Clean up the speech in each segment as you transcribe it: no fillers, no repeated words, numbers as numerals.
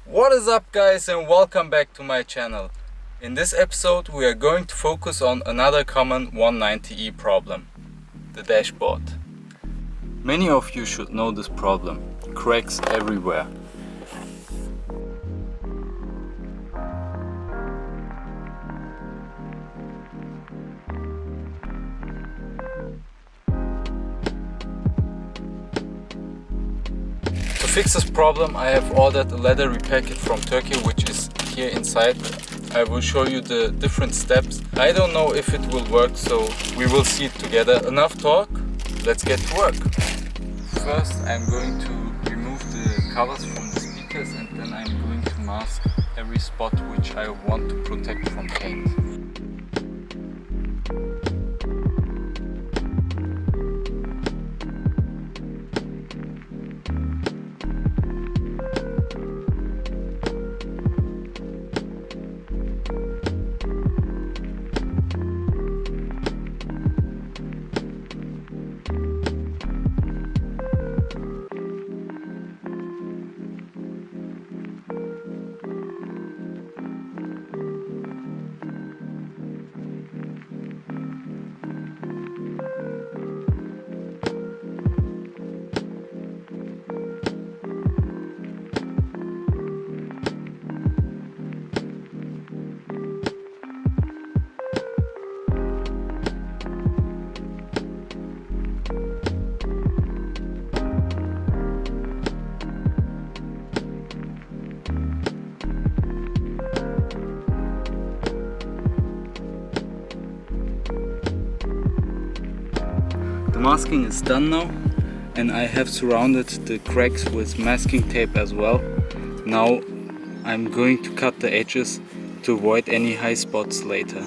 What is up, guys, and welcome back to my channel. In this episode we are going to focus on another common 190E problem, the dashboard. Many of you should know this problem, cracks everywhere. To fix this problem, I have ordered a leather repair kit from Turkey, which is here inside. I will show you the different steps. I don't know if it will work, so we will see it together. Enough talk, let's get to work. First, I'm going to remove the covers from the speakers, and then I'm going to mask every spot which I want to protect from paint. The masking is done now, and I have surrounded the cracks with masking tape as well. Now I'm going to cut the edges to avoid any high spots later.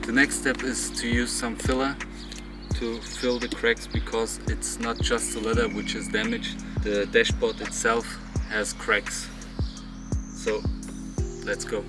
The next step is to use some filler to fill the cracks, because it's not just the leather which is damaged, the dashboard itself has cracks. So let's go.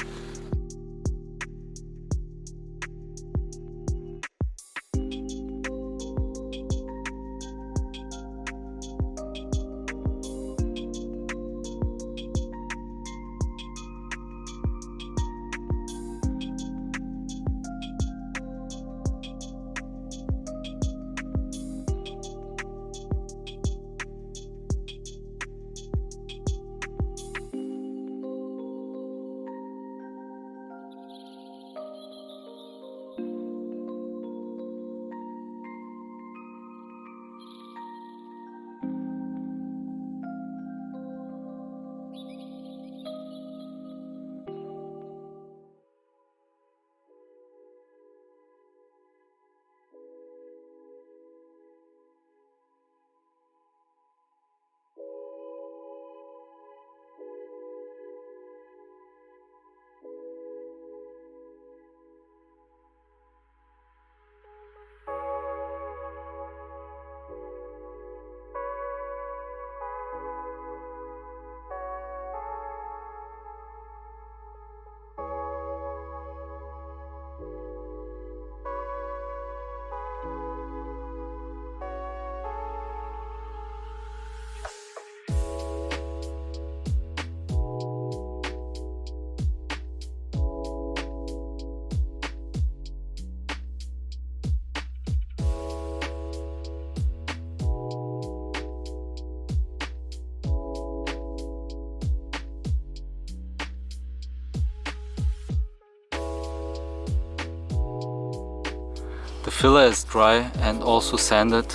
The filler is dry and also sanded.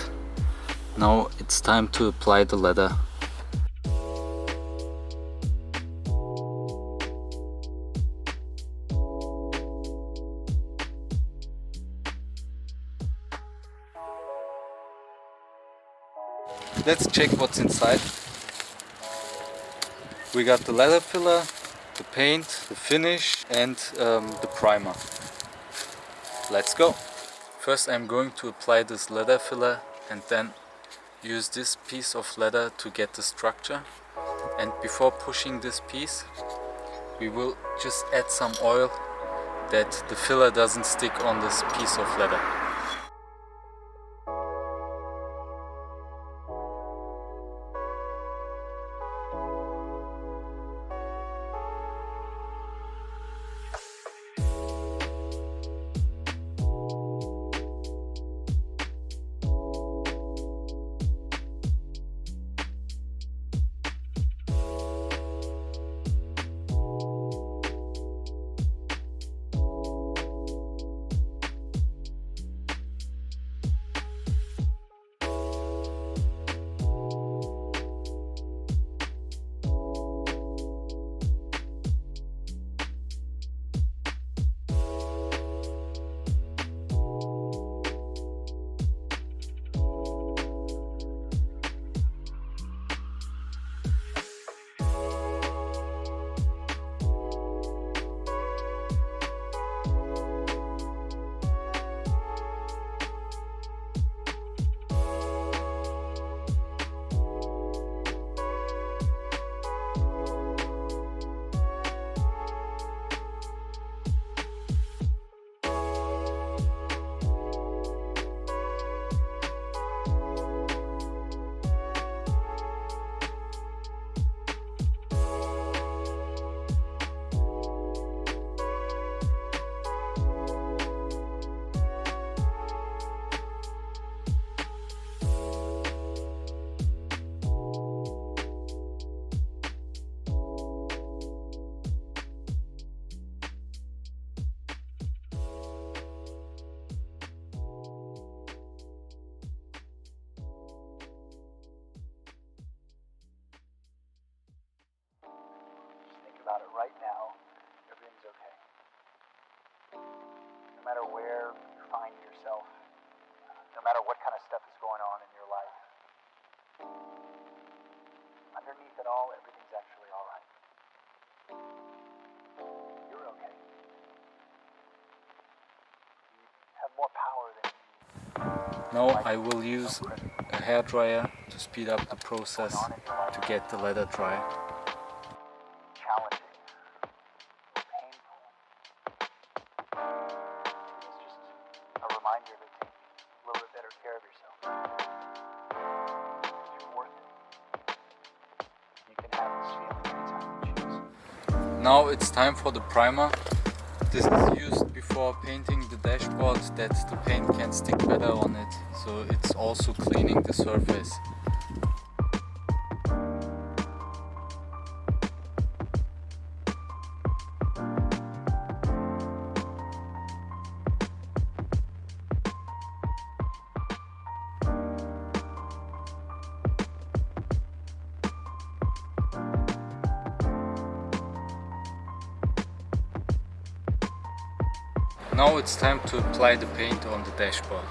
Now it's time to apply the leather. Let's check what's inside. We got the leather filler, the paint, the finish and the primer. Let's go! First I'm going to apply this leather filler and then use this piece of leather to get the structure. And before pushing this piece, we will just add some oil that the filler doesn't stick on this piece of leather. About it right now, everything's okay. No matter where you find yourself, no matter what kind of stuff is going on in your life, underneath it all, everything's actually all right. You're okay. You have more power than you. Now I will use a hairdryer to speed up the process to get the leather dry. Challenging, painful. It's just a reminder to take a little bit better care of yourself. You're worth it. You can have this feeling anytime you choose. Now it's time for the primer. This is used before painting the dashboard that the paint can stick better on it, so it's also cleaning the surface. Now it's time to apply the paint on the dashboard.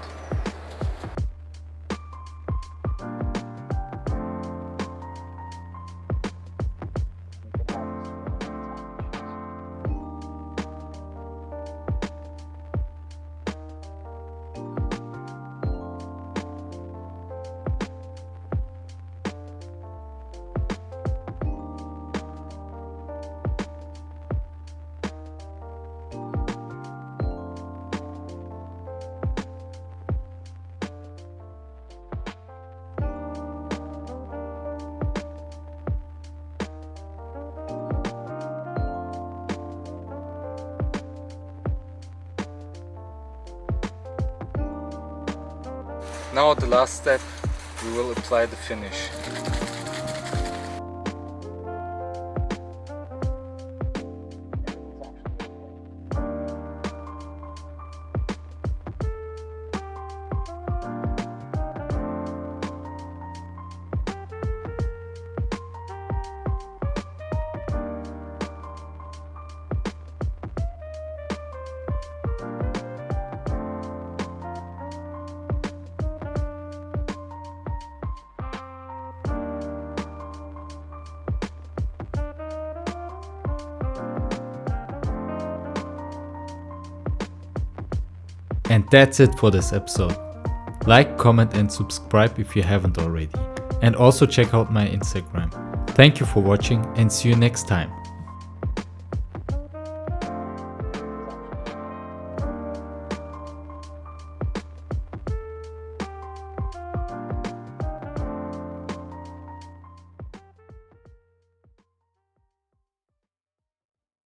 Now the last step, we will apply the finish. And that's it for this episode. Like, comment and subscribe if you haven't already. And also check out my Instagram. Thank you for watching and see you next time.